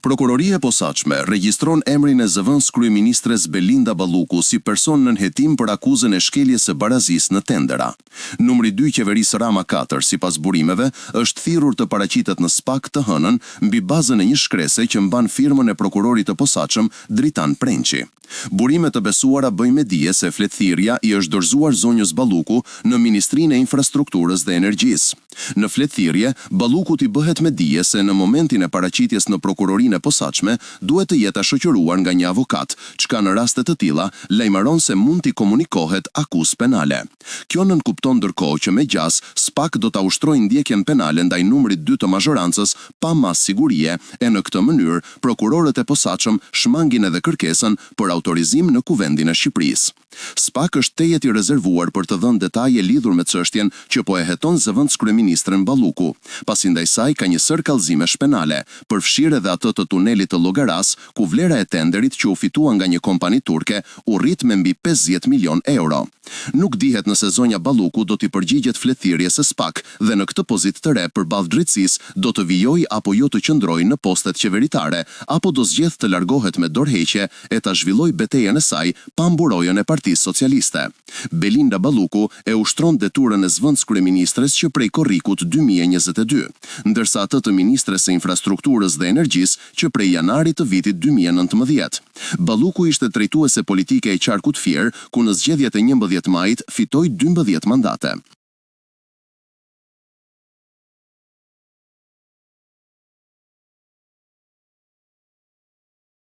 Prokuroria e posaçme regjistron emrin e zëvendës kryeministres Belinda Balluku si person nën hetim për akuzën e shkeljes së barazisë në tendera. Numri 2 qeverisë Rama 4, sipas burimeve, është thirrur të paraqitet në SPAK të hënën mbi bazën e një shkrese që mban firmën e prokurorit të posaçëm Dritan Prenqi. Burimet të besuara bëjnë me dije se fletthirrja i është dorëzuar zonjës Balluku në Ministrinë e Infrastrukturës dhe Energjisë. Në fletthirrje, Balluku i bëhet me dije se në momentin e paraqitjes në prokurorinë e posaçme duhet të jetë shoqëruar nga një avokat, çka në raste të tilla lajmëron se mund t'i komunikohet akuzë penale. Kjo nënkupton ndërkohë që me gjas SPAK do ta ushtrojë ndjekjen penale ndaj numrit 2 të mazhorancës pa mas sigurie e në këtë mënyrë prokurorët e posaçëm shmangin edhe kërkesën për autorizim në Kuvendin e Shqipërisë. SPAK është tejet i rezervuar për të dhënë detaje lidhur me çështjen që po e heton zëvendës kryeministren Balluku, pasi ndaj saj ka një sër kallëzimesh penale, përfshirë edhe atë të tunelit të Llogaras, ku vlera e tenderit që u fitua nga një kompani turke u rrit me mbi 50 milion euro. Nuk dihet nëse zonja Balluku do t'i përgjigjet fletthirrjes së SPAK dhe në këtë pozitë të re përballë drejtësisë do të vijojë apo jo të qëndrojë në postet qeveritare, apo do zgjedh të largohet me dorëheqje e ta zhvillojë betejën e saj pa mburojën e Partisë Socialiste. Belinda Balluku e ushtron deturën e zëvendës kryeministres që prej korrikut 2022, ndërsa atë të ministres së infrastrukturës dhe energjisë që prej janarit të vitit 2019. Balluku ishte drejtuese politike e qarkut Fier, ku në zgjedhjet e 11 majit fitoi 12 mandate.